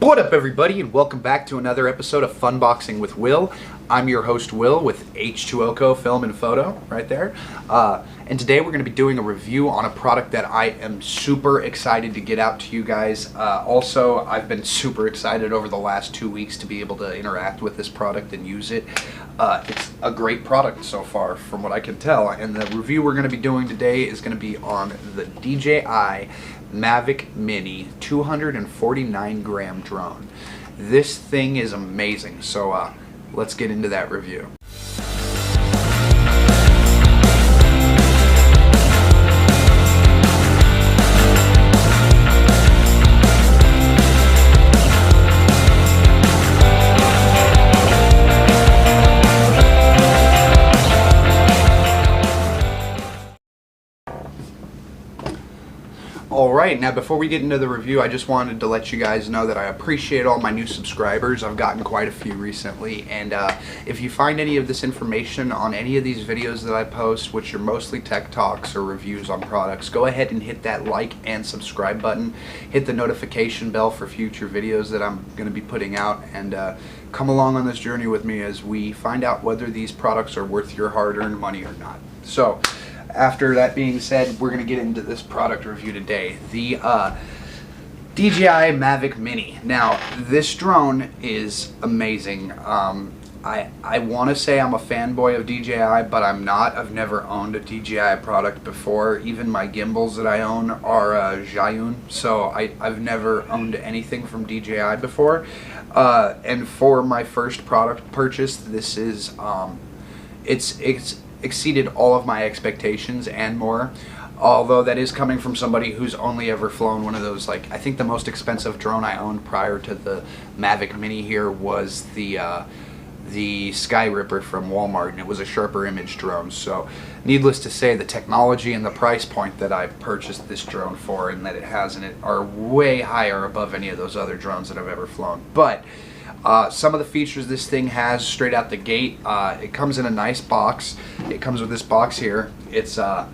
What up, everybody, and welcome back to another episode of Funboxing with Will. I'm your host, Will, with H2Oco Film and Photo, right there. And today we're going to be doing a review on a product that I am super excited to get out to you guys. Also, I've been super excited over the last 2 weeks to be able to interact with this product and use it. It's a great product so far, from what I can tell. And the review we're going to be doing today is going to be on the DJI Mavic Mini 249 gram drone. This thing is amazing, so let's get into that review. Alright, now before we get into the review, I just wanted to let you guys know that I appreciate all my new subscribers. I've gotten quite a few recently, and if you find any of this information on any of these videos that I post, which are mostly tech talks or reviews on products, go ahead and hit that like and subscribe button. Hit the notification bell for future videos that I'm going to be putting out, and come along on this journey with me as we find out whether these products are worth your hard-earned money or not. So, after that being said, we're going to get into this product review today. The DJI Mavic Mini. Now, this drone is amazing. I want to say I'm a fanboy of DJI, but I'm not. I've never owned a DJI product before. Even my gimbals that I own are Zhiyun, so I've never owned anything from DJI before. And for my first product purchase, this is it's exceeded all of my expectations and more, although that is coming from somebody who's only ever flown one of those. Like, I think the most expensive drone I owned prior to the Mavic Mini here was the Sky Ripper from Walmart, and it was a sharper image drone. So needless to say, the technology and the price point that I purchased this drone for and that it has in it are way higher above any of those other drones that I've ever flown. But some of the features this thing has straight out the gate, it comes in a nice box. It comes with this box here. It's I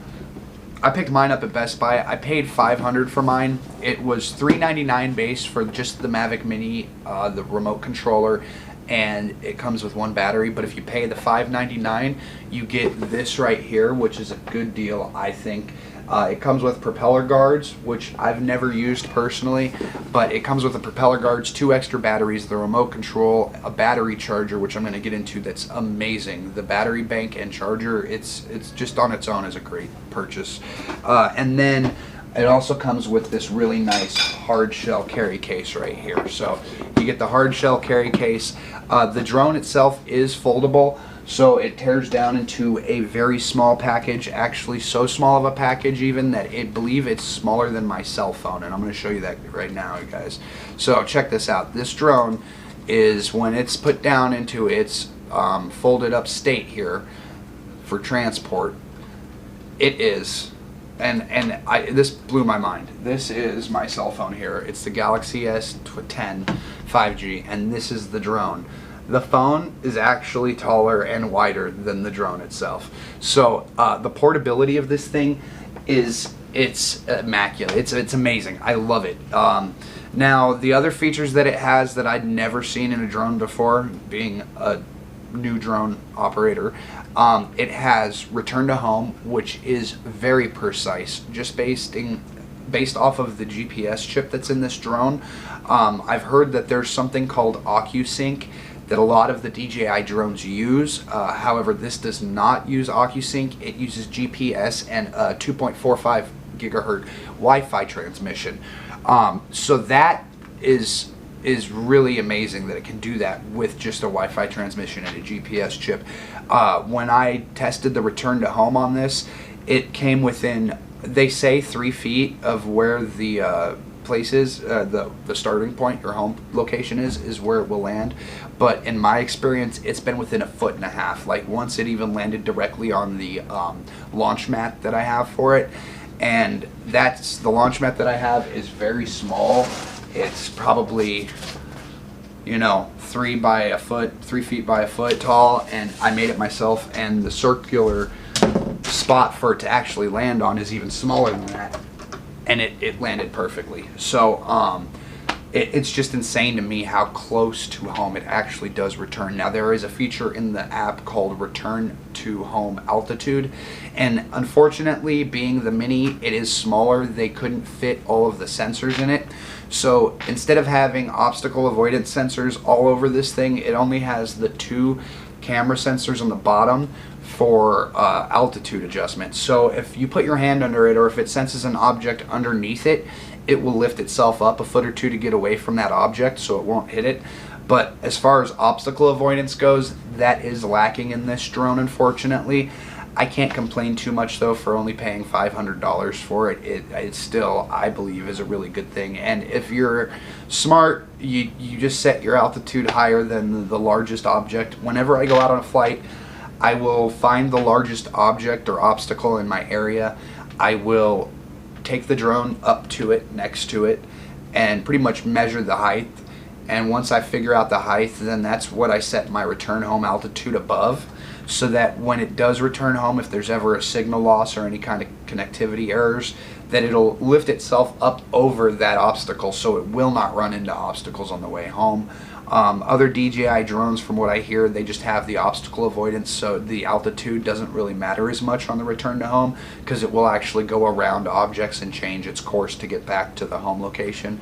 picked mine up at Best Buy. I paid $500 for mine. It was $399 base for just the Mavic Mini, the remote controller, and it comes with one battery. But if you pay the $599, you get this right here, which is a good deal, I think. It comes with propeller guards, which I've never used personally, but it comes with the propeller guards, 2 extra batteries, the remote control, a battery charger, which I'm going to get into. That's amazing. The battery bank and charger, it's just on its own as a great purchase. And then it also comes with this really nice hard shell carry case right here. So you get the hard shell carry case. The drone itself is foldable, so it tears down into a very small package, actually so small of a package even that I believe it's smaller than my cell phone, and I'm going to show you that right now, you guys. So check this out. This drone is, when it's put down into its folded up state here for transport, it is, and this blew my mind. This is my cell phone here. It's the Galaxy S10 5G, and this is the drone. The phone is actually taller and wider than the drone itself. So the portability of this thing it's immaculate. It's amazing. I love it. Now, the other features that it has that I'd never seen in a drone before, being a new drone operator, it has return to home, which is very precise, just based off of the GPS chip that's in this drone. I've heard that there's something called OcuSync that a lot of the DJI drones use. However, this does not use OcuSync. It uses GPS and a 2.45 gigahertz Wi-Fi transmission. So that is really amazing that it can do that with just a Wi-Fi transmission and a GPS chip. When I tested the return to home on this, it came within, they say, 3 feet of where the place is, the starting point, your home location is where it will land. But in my experience, it's been within 1.5 feet. Like, once it even landed directly on the launch mat that I have for it, and that's the launch mat that I have is very small. It's probably, you know, 3 feet by a foot tall, and I made it myself, and the circular spot for it to actually land on is even smaller than that, and it landed perfectly. So it's just insane to me how close to home it actually does return. Now, there is a feature in the app called Return to Home Altitude, and unfortunately, being the Mini, it is smaller. They couldn't fit all of the sensors in it. So instead of having obstacle avoidance sensors all over this thing, it only has the 2 camera sensors on the bottom for altitude adjustment. So if you put your hand under it, or if it senses an object underneath it, it will lift itself up a foot or 2 to get away from that object so it won't hit it. But as far as obstacle avoidance goes, that is lacking in this drone, unfortunately. I can't complain too much though for only paying $500 for it. It still, I believe, is a really good thing. And if you're smart, you just set your altitude higher than the largest object. Whenever I go out on a flight, I will find the largest object or obstacle in my area. I will take the drone up to it, next to it, and pretty much measure the height. And once I figure out the height, then that's what I set my return home altitude above, so that when it does return home, if there's ever a signal loss or any kind of connectivity errors, that it'll lift itself up over that obstacle so it will not run into obstacles on the way home. Other DJI drones, from what I hear, they just have the obstacle avoidance, so the altitude doesn't really matter as much on the return to home, because it will actually go around objects and change its course to get back to the home location.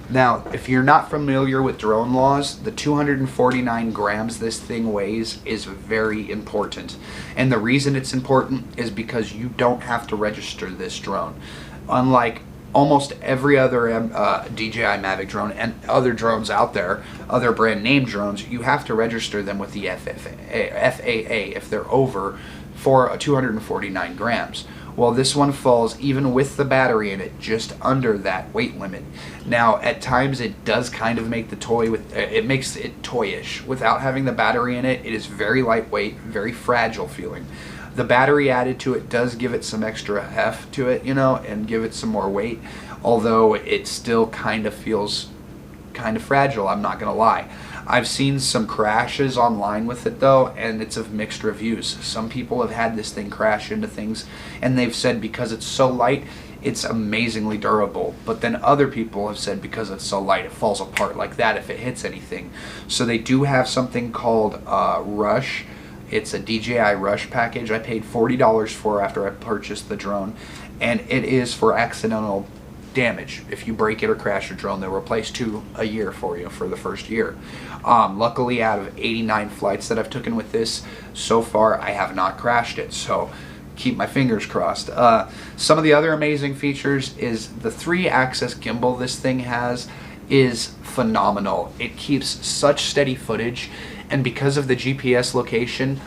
Now, if you're not familiar with drone laws, the 249 grams this thing weighs is very important. And the reason it's important is because you don't have to register this drone. Unlike almost every other DJI Mavic drone and other drones out there, other brand name drones, you have to register them with the FAA if they're over for 249 grams. Well, this one falls, even with the battery in it, just under that weight limit. Now, at times it does kind of make the toy with it makes it toyish. Without having the battery in it, it is very lightweight, very fragile feeling. The battery added to it does give it some extra heft to it, you know, and give it some more weight, although it still kind of feels kind of fragile, I'm not gonna lie. I've seen some crashes online with it though, and it's of mixed reviews. Some people have had this thing crash into things, and they've said because it's so light, it's amazingly durable. But then other people have said because it's so light, it falls apart like that if it hits anything. So they do have something called Rush. It's a DJI Rush package. I paid $40 for after I purchased the drone, and it is for accidental damage. If you break it or crash your drone, they'll replace 2 a year for you for the first year. Luckily, out of 89 flights that I've taken with this so far, I have not crashed it, so keep my fingers crossed. Some of the other amazing features is the 3-axis gimbal this thing has is phenomenal. It keeps such steady footage, and because of the GPS location,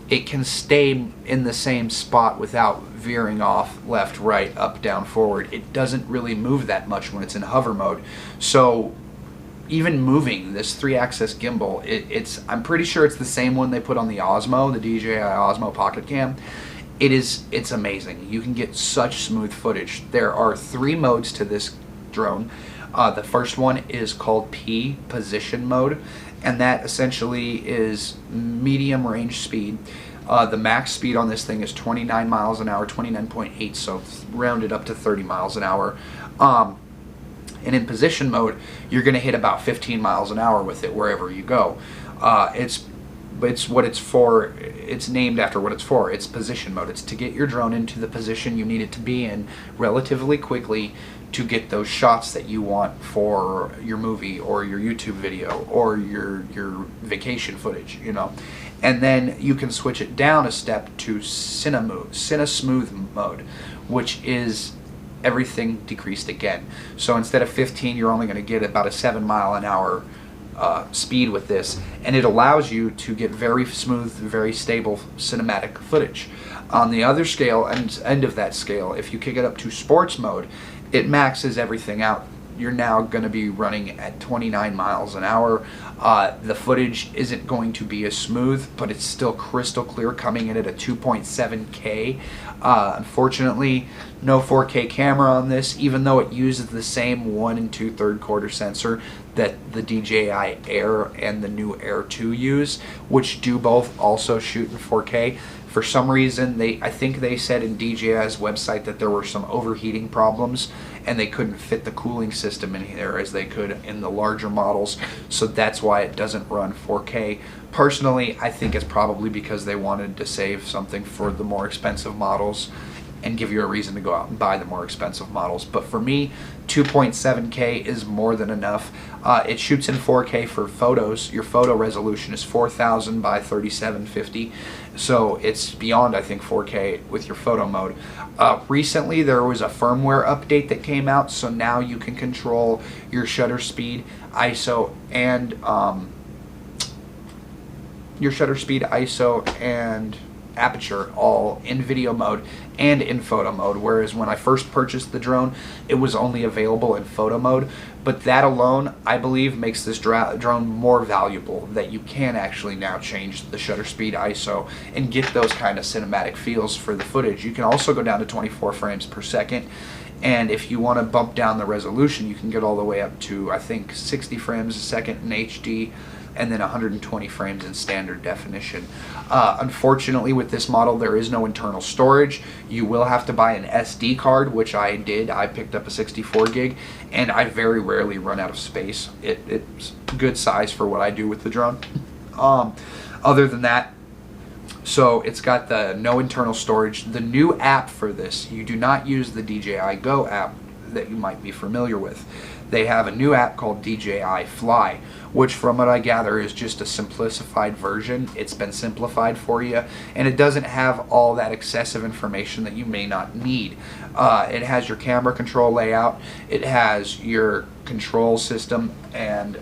it can stay in the same spot without veering off left, right, up, down, forward. It doesn't really move that much when it's in hover mode. So even moving this 3-axis gimbal, I'm pretty sure it's the same one they put on the Osmo, the DJI Osmo Pocket Cam. It's amazing. You can get such smooth footage. There are 3 modes to this drone. The first one is called P, position mode, and that essentially is medium range speed. The max speed on this thing is 29 miles an hour, 29.8, so rounded up to 30 miles an hour. And in position mode, you're going to hit about 15 miles an hour with it wherever you go. It's what it's for. It's named after what it's for. It's position mode. It's to get your drone into the position you need it to be in relatively quickly to get those shots that you want for your movie or your YouTube video or your vacation footage, you know. And then you can switch it down a step to Cine Smooth mode, which is everything decreased again. So instead of 15, you're only going to get about a 7 mile an hour speed with this, and it allows you to get very smooth, very stable cinematic footage. On the other scale, end of that scale, if you kick it up to sports mode, it maxes everything out. You're now going to be running at 29 miles an hour. The footage isn't going to be as smooth, but it's still crystal clear, coming in at a 2.7K. Unfortunately, no 4K camera on this, even though it uses the same 1 2/3 sensor that the DJI Air and the new Air 2 use, which do both also shoot in 4K. For some reason, I think they said in DJI's website that there were some overheating problems and they couldn't fit the cooling system in here as they could in the larger models, so that's why it doesn't run 4K. Personally, I think it's probably because they wanted to save something for the more expensive models and give you a reason to go out and buy the more expensive models. But for me, 2.7K is more than enough. It shoots in 4K for photos. Your photo resolution is 4000 by 3750, so it's beyond, I think, 4K with your photo mode. Recently there was a firmware update that came out, so now you can control your shutter speed, ISO, and aperture all in video mode and in photo mode, whereas when I first purchased the drone it was only available in photo mode. But that alone, I believe, makes this drone more valuable, that you can actually now change the shutter speed, ISO, and get those kind of cinematic feels for the footage. You can also go down to 24 frames per second, and if you want to bump down the resolution, you can get all the way up to, I think, 60 frames a second in HD, and then 120 frames in standard definition. Unfortunately, with this model, there is no internal storage. You will have to buy an SD card, which I did. I picked up a 64 gig, and I very rarely run out of space. It's good size for what I do with the drone. Other than that, so it's got the no internal storage. The new app for this, you do not use the DJI Go app that you might be familiar with. They have a new app called DJI Fly, which from what I gather is just a simplified version. It's been simplified for you, and it doesn't have all that excessive information that you may not need. It has your camera control layout, it has your control system, and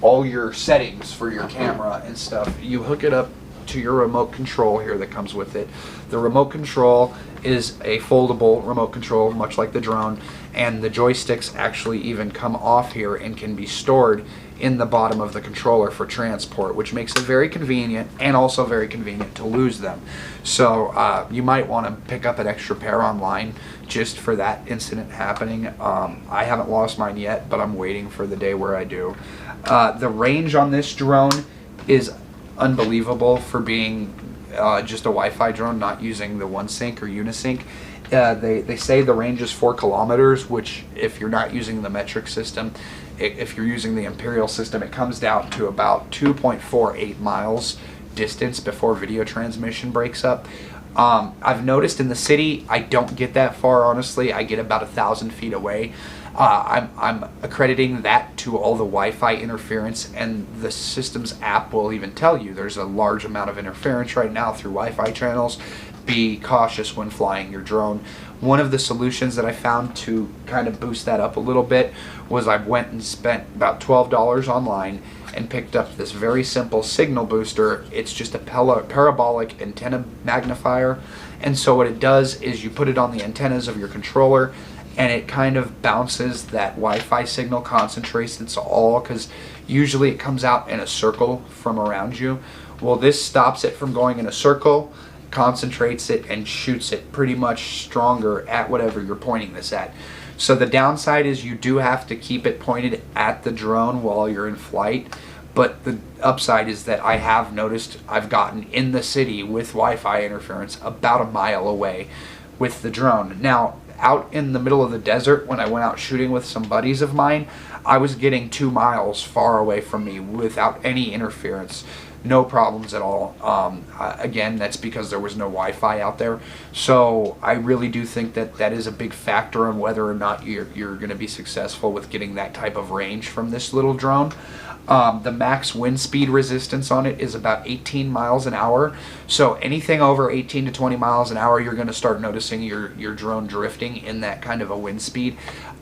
all your settings for your camera and stuff. You hook it up to your remote control here that comes with it. The remote control is a foldable remote control, much like the drone, and the joysticks actually even come off here and can be stored in the bottom of the controller for transport, which makes it very convenient, and also very convenient to lose them. So you might want to pick up an extra pair online just for that incident happening. I haven't lost mine yet, but I'm waiting for the day where I do. The range on this drone is unbelievable for being just a Wi-Fi drone, not using the OneSync or Unisync. They say the range is 4 kilometers, which if you're not using the metric system, if you're using the imperial system, it comes down to about 2.48 miles distance before video transmission breaks up. I've noticed in the city I don't get that far, honestly. I get about 1,000 feet away. I'm accrediting that to all the Wi-Fi interference, and the system's app will even tell you there's a large amount of interference right now through Wi-Fi channels. Be cautious when flying your drone. One of the solutions that I found to kind of boost that up a little bit was I went and spent about $12 online and picked up this very simple signal booster. It's just a parabolic antenna magnifier, and so what it does is you put it on the antennas of your controller, and it kind of bounces that Wi-Fi signal, concentrates it all, because usually it comes out in a circle from around you. Well, this stops it from going in a circle, concentrates it, and shoots it pretty much stronger at whatever you're pointing this at. So the downside is you do have to keep it pointed at the drone while you're in flight, but the upside is that I have noticed I've gotten in the city with Wi-Fi interference about a mile away with the drone. Now, out in the middle of the desert, when I went out shooting with some buddies of mine, I was getting 2 miles far away from me without any interference. No problems at all. Again, that's because there was no Wi-Fi out there. So I really do think that that is a big factor on whether or not you're going to be successful with getting that type of range from this little drone. The max wind speed resistance on it is about 18 miles an hour. So anything over 18 to 20 miles an hour, you're going to start noticing your drone drifting in that kind of a wind speed.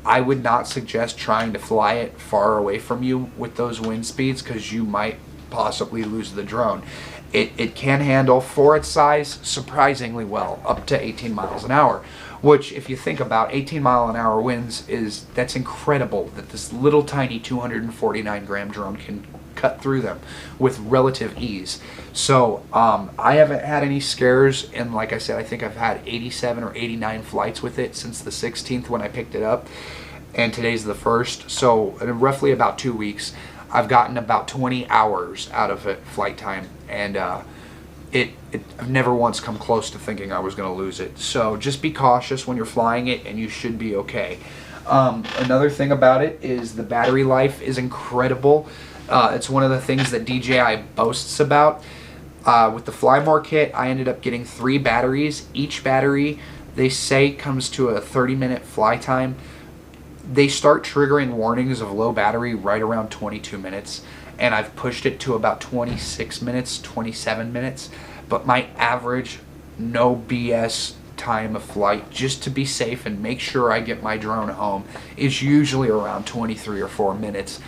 I would not suggest trying to fly it far away from you with those wind speeds, because you might possibly lose the drone. It can handle, for its size, surprisingly well, up to 18 miles an hour, which, if you think about 18 mile an hour winds, that's incredible that this little tiny 249 gram drone can cut through them with relative ease. So I haven't had any scares, and like I said, I think I've had 87 or 89 flights with it since the 16th when I picked it up, and today's the 1st. So in roughly about 2 weeks, I've gotten about 20 hours out of it flight time, and I've never once come close to thinking I was going to lose it. So just be cautious when you're flying it, and you should be okay. Another thing about it is the battery life is incredible. It's one of the things that DJI boasts about. With the Fly More kit, I ended up getting 3 batteries. Each battery, they say, comes to a 30-minute fly time. They start triggering warnings of low battery right around 22 minutes, and I've pushed it to about 26 minutes, 27 minutes. But my average, no BS time of flight, just to be safe and make sure I get my drone home, is usually around 23 or 4 minutes.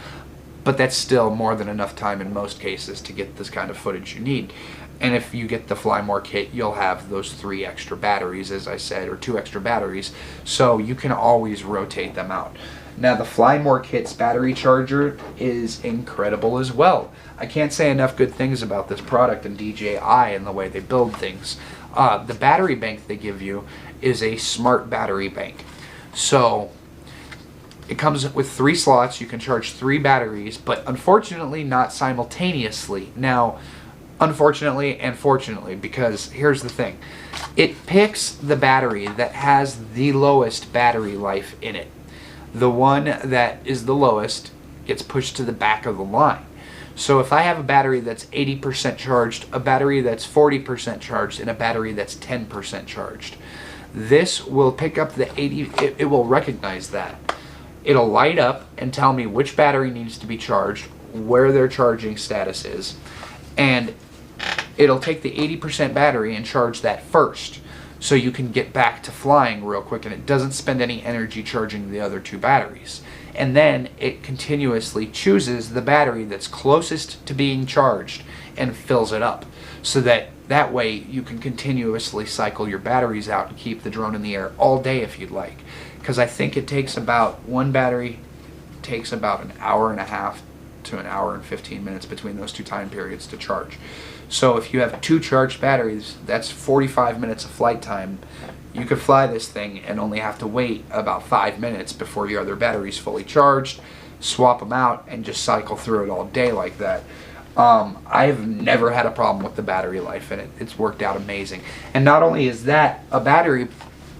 But that's still more than enough time in most cases to get this kind of footage you need. And if you get the Fly More kit, you'll have those 3 extra batteries, as I said, or 2 extra batteries, so you can always rotate them out. Now, the Fly More kit's battery charger is incredible as well. I can't say enough good things about this product and DJI and the way they build things. The battery bank they give you is a smart battery bank. So it comes with 3 slots. You can charge 3 batteries, but unfortunately not simultaneously. Now, unfortunately and fortunately, because here's the thing. It picks the battery that has the lowest battery life in it. The one that is the lowest gets pushed to the back of the line. So if I have a battery that's 80% charged, a battery that's 40% charged, and a battery that's 10% charged, this will pick up the 80, it will recognize that. It'll light up and tell me which battery needs to be charged, where their charging status is, and it'll take the 80% battery and charge that first, so you can get back to flying real quick, and it doesn't spend any energy charging the other 2 batteries. And then it continuously chooses the battery that's closest to being charged and fills it up, so that way you can continuously cycle your batteries out and keep the drone in the air all day if you'd like. Because I think it takes about, one battery takes about an hour and a half to an hour and 15 minutes between those 2 time periods to charge. So if you have 2 charged batteries, that's 45 minutes of flight time. You could fly this thing and only have to wait about 5 minutes before your other battery's fully charged, swap them out, and just cycle through it all day like that. I've never had a problem with the battery life in it. It's worked out amazing. And not only is that a battery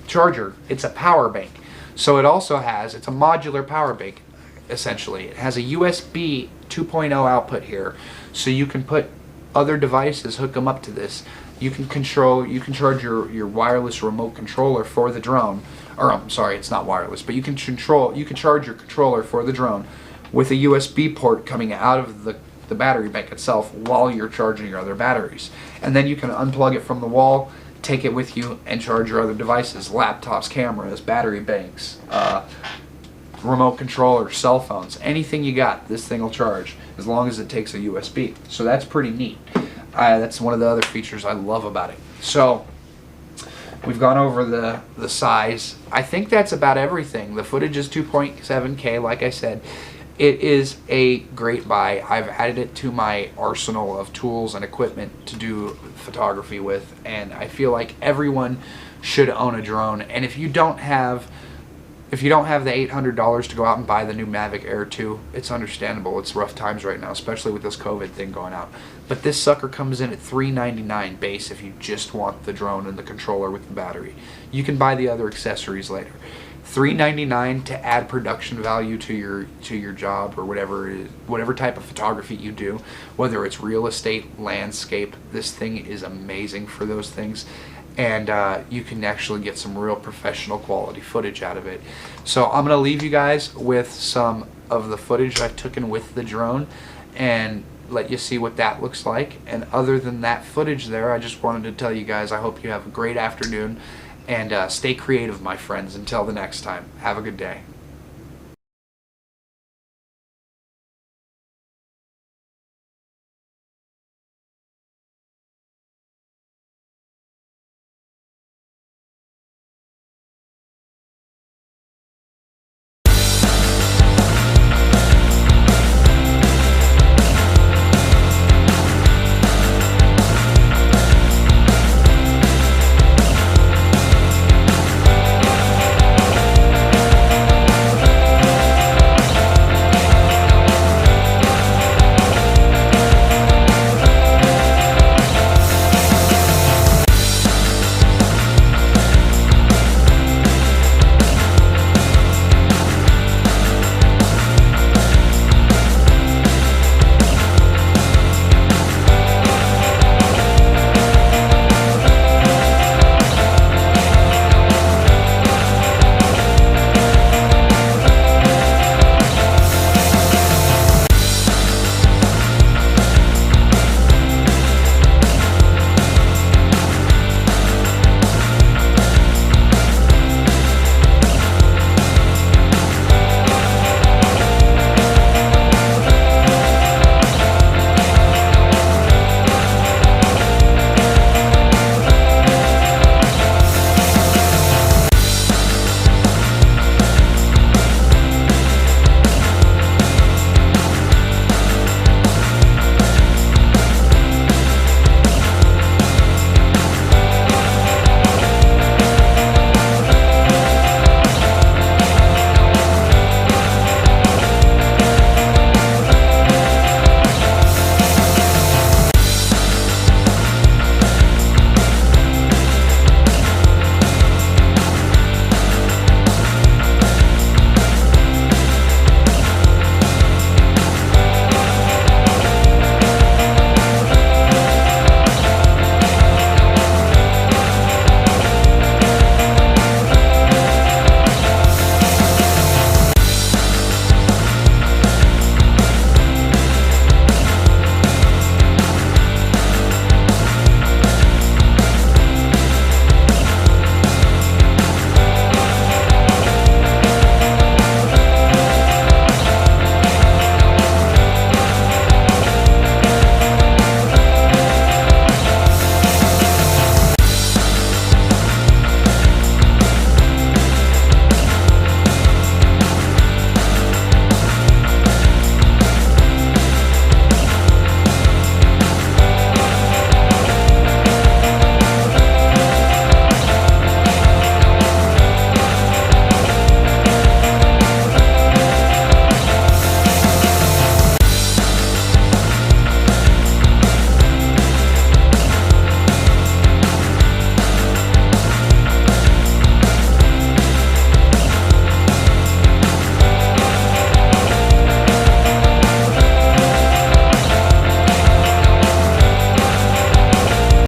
charger, it's a power bank. So it also has, it's a modular power bank, essentially. It has a USB 2.0 output here, so you can put other devices, hook them up to this. You can charge your wireless remote controller for the drone, or I'm sorry, it's not wireless, but you can charge your controller for the drone with a USB port coming out of the battery bank itself while you're charging your other batteries. And then you can unplug it from the wall, take it with you, and charge your other devices, laptops, cameras, battery banks, remote controllers, cell phones, anything you got, this thing will charge as long as it takes a USB. So that's pretty neat. That's one of the other features I love about it. So we've gone over the size. I think that's about everything. The footage is 2.7K, like I said. It is a great buy. I've added it to my arsenal of tools and equipment to do photography with, and I feel like everyone should own a drone. And if you don't have the $800 to go out and buy the new Mavic Air 2, it's understandable. It's rough times right now, especially with this COVID thing going out. But this sucker comes in at $399 base if you just want the drone and the controller with the battery. You can buy the other accessories later. $399 to add production value to your job or whatever type of photography you do, whether it's real estate, landscape. This thing is amazing for those things. And you can actually get some real professional quality footage out of it. So I'm going to leave you guys with some of the footage I've taken with the drone and let you see what that looks like. And other than that footage there, I just wanted to tell you guys I hope you have a great afternoon, and stay creative, my friends. Until the next time, have a good day.